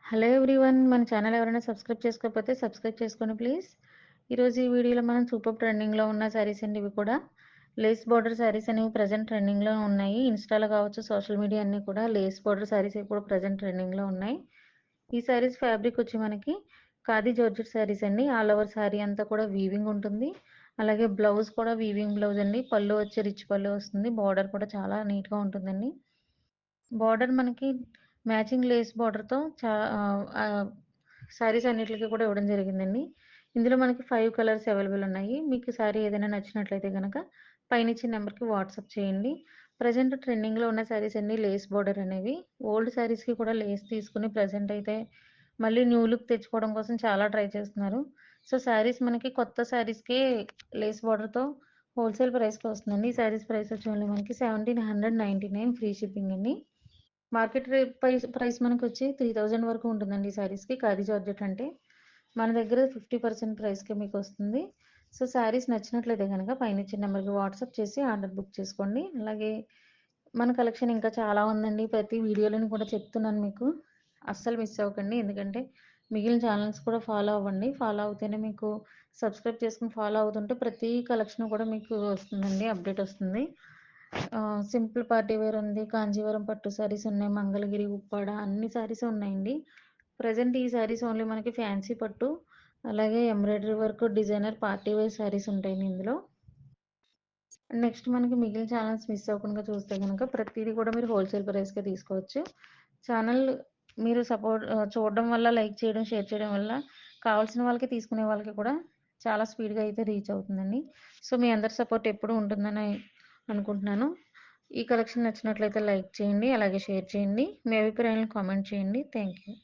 Hello everyone. మన channel ఎవరైనా subscribe చేసుకోకపోతే సబ్స్క్రైబ్ చేసుకోండి ప్లీజ్. ఈరోజు ఈ వీడియోలో మనం సూపర్ ట్రెండింగ్లో ఉన్న శారీస్ అండి. ఇవి కూడా లేస్ బార్డర్ శారీస్ అనేవి ప్రజెంట్ ట్రెండింగ్లో ఉన్నాయి. ఇన్స్టాలో కావచ్చు, సోషల్ మీడియా అన్నీ కూడా లేస్ బార్డర్ శారీస్ ఇప్పుడు ప్రజెంట్ ట్రెండింగ్లో ఉన్నాయి. ఈ శారీస్ ఫ్యాబ్రిక్ వచ్చి మనకి ఖాదీ జార్జెట్ శారీస్ అండి. ఆల్ ఓవర్ శారీ అంతా కూడా వీవింగ్ ఉంటుంది. అలాగే బ్లౌజ్ కూడా వీవింగ్ బ్లౌజ్ అండి. పళ్ళు వచ్చి రిచ్ పళ్ళు వస్తుంది. బార్డర్ కూడా చాలా నీట్గా ఉంటుందండి. బార్డర్ మనకి మ్యాచింగ్ లేస్ బార్డర్‌తో శారీస్ అన్నిట్లికి కూడా ఇవ్వడం జరిగిందండి. ఇందులో మనకి 5 కలర్స్ అవైలబుల్ ఉన్నాయి. మీకు శారీ ఏదైనా నచ్చినట్లయితే గనక పైనిచ్చిన నెంబర్‌కి వాట్సాప్ చేయండి. ప్రెజెంట్ ట్రెండింగ్‌లో ఉన్న శారీస్ అన్నీ లేస్ బార్డర్ అనేవి. ఓల్డ్ శారీస్‌కి కూడా లేస్ తీసుకొని ప్రెజెంట్ అయితే మళ్ళీ న్యూ లుక్ తెచ్చుకోవడం కోసం చాలా ట్రై చేస్తున్నారు. సో, శారీస్ మనకి కొత్త శారీస్‌కే లేస్ బార్డర్‌తో హోల్‌సేల్ ప్రైస్‌కి వస్తుందండి. ఈ శారీస్ ప్రైస్ వచ్చి ఓన్లీ మనకి 1799 ఫ్రీ షిప్పింగ్ అండి. మార్కెట్ రేట్ ప్రైస్ మనకొచ్చి 3000 వరకు ఉంటుందండి ఈ శారీస్‌కి. ఖాదీ జార్జెట్ అంటే. మన దగ్గర 50% ప్రైస్‌కే మీకొస్తుంది. సో, శారీస్ నచ్చినట్లయితే గనక పైనిచ్చిన నెంబర్‌కి వాట్సాప్ చేసి ఆర్డర్ బుక్ చేసుకోండి. అలాగే మన కలెక్షన్ ఇంకా చాలా ఉందండి. ప్రతి వీడియోలోని కూడా చెప్తున్నాను మీకు. అస్సలు మిస్ అవ్వకండి. ఎందుకంటే మిగిలిన ఛానల్స్ కూడా ఫాలో అవ్వండి. ఫాలో అవుతేనే మీకు సబ్స్క్రైబ్ చేసుకొని ఫాలో అవుతుంటే ప్రతి కలెక్షన్ కూడా మీకు వస్తుందండి. అప్డేట్ వస్తుంది. సింపుల్ పార్టీ వేర్ ఉంది. కాంజీవరం పట్టు శారీస్ ఉన్నాయి. మంగళగిరి, ఉప్పాడ అన్ని శారీస్ ఉన్నాయండి. ప్రెజెంట్ ఈ శారీస్ ఓన్లీ మనకి ఫ్యాన్సీ పట్టు, అలాగే embroidery work, designer party wear saris ఉంటాయండి ఇందులో. నెక్స్ట్ మనకి మిగిలిన ఛానల్స్ మిస్ అవ్వకుండా చూస్తే గనక ప్రతీది కూడా మీరు హోల్‌సేల్ ప్రైస్‌కే తీసుకోవచ్చు. ఛానల్ మీరు చూడడం వల్ల, లైక్ చేయడం, షేర్ చేయడం వల్ల కావాల్సిన వాళ్ళకి, తీసుకునే వాళ్ళకి కూడా చాలా స్పీడ్‌గా అయితే రీచ్ అవుతుందండి. సో, మీ అందరి సపోర్ట్ ఎప్పుడూ ఉంటుందని అనుకుంటున్నాను. ఈ కలెక్షన్ నచ్చినట్లయితే లైక్ చేయండి. అలాగే షేర్ చేయండి. మీ అభిప్రాయాలను కామెంట్ చేయండి. Thank you.